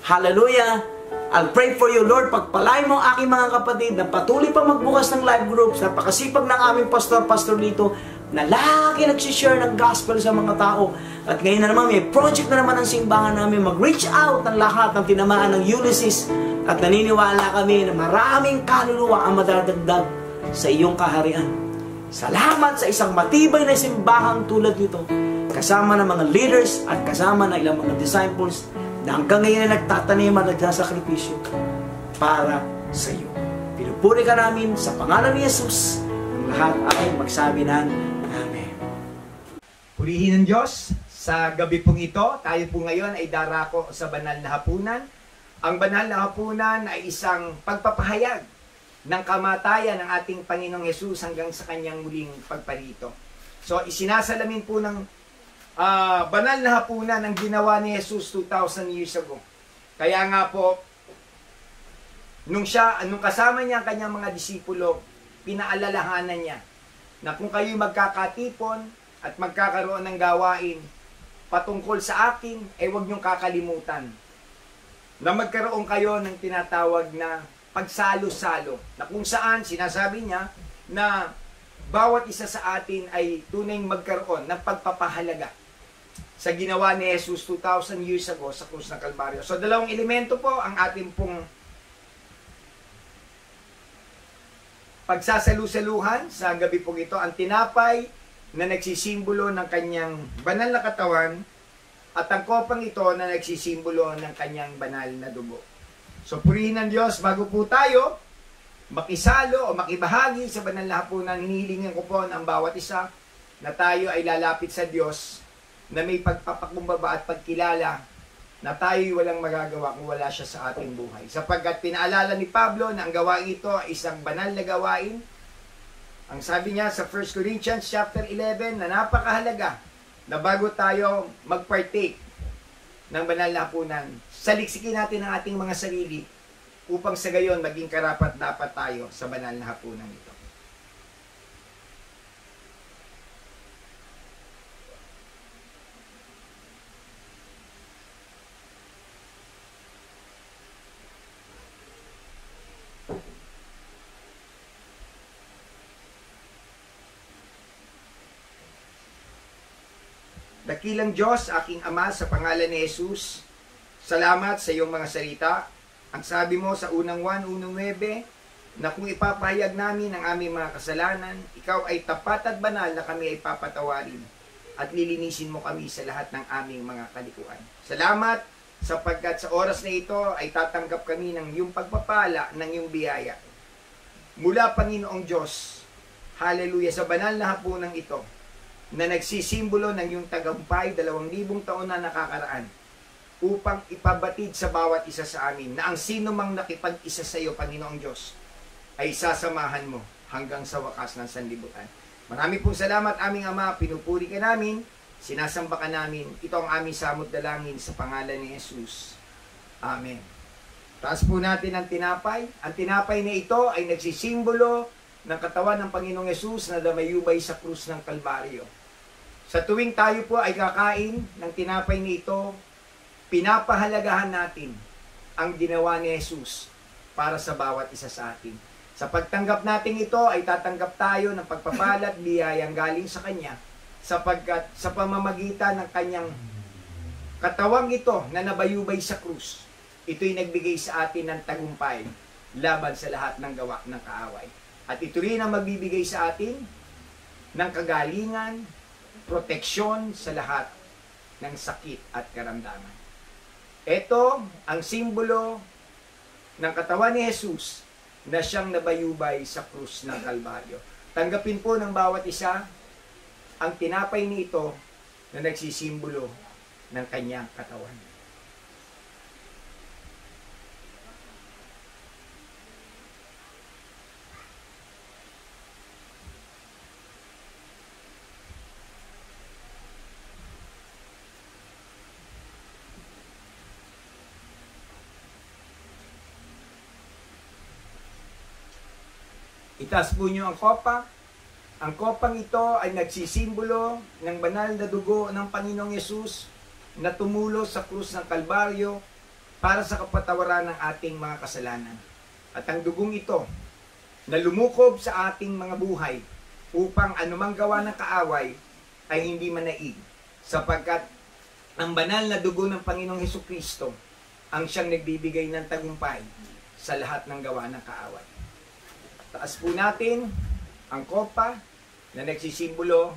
Hallelujah! I'll pray for you, Lord. Pagpalain mo aking mga kapatid na patuloy pa magbukas ng live groups. Napakasipag ng aming pastor dito na lagi nagsishare ng gospel sa mga tao. At ngayon na naman, may project na naman ang simbahan namin. Mag-reach out ng lahat ng tinamaan ng Ulysses. At naniniwala kami na maraming kaluluwa ang madadagdag sa iyong kaharian. Salamat sa isang matibay na simbahang tulad nito. Kasama ng mga leaders at kasama ng ilang mga disciples na hanggang ngayon ay nagtatanim at nagsasakripisyo para sa iyo. Pinupuri ka namin sa pangalan ni Jesus. Ang lahat ay magsabi ng Amen. Purihin ng Diyos, sa gabi pong ito, tayo po ngayon ay darako sa banal na hapunan. Ang banal na hapunan ay isang pagpapahayag ng kamatayan ng ating Panginoong Jesus hanggang sa kanyang muling pagparito. So, isinasalamin po ng banal na hapunan ang ginawa ni Jesus 2,000 years ago. Kaya nga po, nung kasama niya ang kanyang mga disipulo, pinaalalahanan niya na kung kayo magkakatipon at magkakaroon ng gawain patungkol sa akin, huwag niyong kakalimutan na magkaroon kayo ng tinatawag na pagsalo-salo, na kung saan sinasabi niya na bawat isa sa atin ay tunay magkaroon ng pagpapahalaga sa ginawa ni Jesus 2,000 years ago sa krus ng Kalbaryo. So, dalawang elemento po ang ating pong pagsasalu-saluhan sa gabi pong ito. Ang tinapay na nagsisimbolo ng kanyang banal na katawan at ang kopang ito na nagsisimbolo ng kanyang banal na dugo. So, purihin ng Diyos bago po tayo makisalo o makibahagi sa banal na hapunan. Hinihilingan ko po ang bawat isa na tayo ay lalapit sa Diyos na may pagpapakumbaba at pagkilala na tayo'y walang magagawa kung wala siya sa ating buhay. Sapagkat pinaalala ni Pablo na ang gawain ito ay isang banal na gawain. Ang sabi niya sa 1 Corinthians chapter 11 na napakahalaga na bago tayo mag-partake ng banal na hapunan, saliksikin natin ang ating mga sarili upang sa gayon maging karapat-dapat tayo sa banal na hapunan ito. Dakilang Diyos, aking Ama, sa pangalan ni Jesus, salamat sa iyong mga salita. Ang sabi mo sa unang 1:9, na kung ipapahayag namin ang aming mga kasalanan, ikaw ay tapat at banal na kami ay papatawarin at lilinisin mo kami sa lahat ng aming mga kalikuan. Salamat sapagkat sa oras na ito ay tatanggap kami ng iyong pagpapala, ng iyong biyaya. Mula Panginoong Diyos, hallelujah, sa banal na hapunang ito, na nagsisimbolo ng iyong tagumpay 2,000 taon na nakakaraan upang ipabatid sa bawat isa sa amin na ang sino mang nakipag-isa sa iyo, Panginoong Diyos, ay sasamahan mo hanggang sa wakas ng sanlibutan. Marami pong salamat, aming Ama, pinupuri ka namin, sinasamba ka namin, ito ang aming samot dalangin sa pangalan ni Jesus. Amen. Taas po natin ang tinapay. Ang tinapay na ito ay nagsisimbolo ng katawan ng Panginoong Jesus na damayubay sa krus ng Kalbaryo. Sa tuwing tayo po ay kakain ng tinapay nito, pinapahalagahan natin ang ginawa ni Jesus para sa bawat isa sa atin. Sa pagtanggap natin ito ay tatanggap tayo ng pagpapalat, biyayang galing sa Kanya, sapagkat sa pamamagitan ng Kanyang katawang ito na nabayubay sa krus, ito'y nagbigay sa atin ng tagumpay laban sa lahat ng gawa ng kaaway. At ito rin ang magbibigay sa atin ng kagalingan, proteksyon sa lahat ng sakit at karamdaman. Ito ang simbolo ng katawan ni Jesus na siyang nabayubay sa krus ng Kalbaryo. Tanggapin po ng bawat isa ang tinapay nito na nagsisimbolo ng kanyang katawan. Itaas po niyo ang kopa. Ang kopang ito ay nagsisimbolo ng banal na dugo ng Panginoong Yesus na tumulo sa krus ng Kalbaryo para sa kapatawaran ng ating mga kasalanan. At ang dugong ito na lumukob sa ating mga buhay upang anumang gawa ng kaaway ay hindi manaig, sapagkat ang banal na dugo ng Panginoong Hesukristo ang siyang nagbibigay ng tagumpay sa lahat ng gawa ng kaaway. Taas po natin ang kopa na nagsisimbolo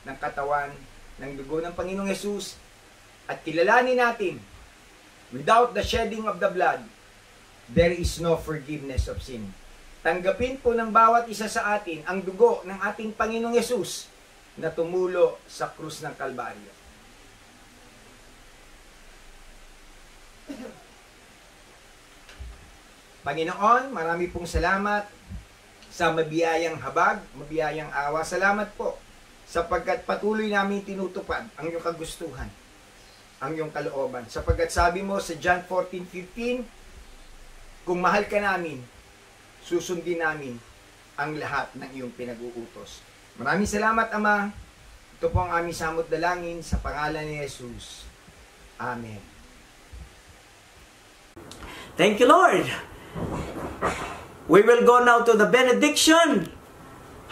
ng katawan ng dugo ng Panginoong Yesus at kilalanin natin, without the shedding of the blood, there is no forgiveness of sin. Tanggapin po ng bawat isa sa atin ang dugo ng ating Panginoong Yesus na tumulo sa krus ng Kalbaryo. Panginoon, marami pong salamat sa mabiyayang habag, mabiyayang awa. Salamat po sapagkat patuloy namin tinutupad ang iyong kagustuhan, ang iyong kalooban. Sapagkat sabi mo sa John 14:15, kung mahal ka namin, susundin namin ang lahat ng iyong pinag-uutos. Maraming salamat, Ama. Ito po ang aming samot dalangin sa pangalan ni Jesus. Amen. Thank you, Lord. We will go now to the benediction.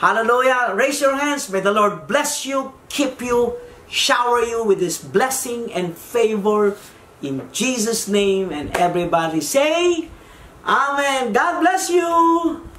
Hallelujah. Raise your hands. May the Lord bless you, keep you, shower you with His blessing and favor in Jesus' name. And everybody say, Amen. God bless you.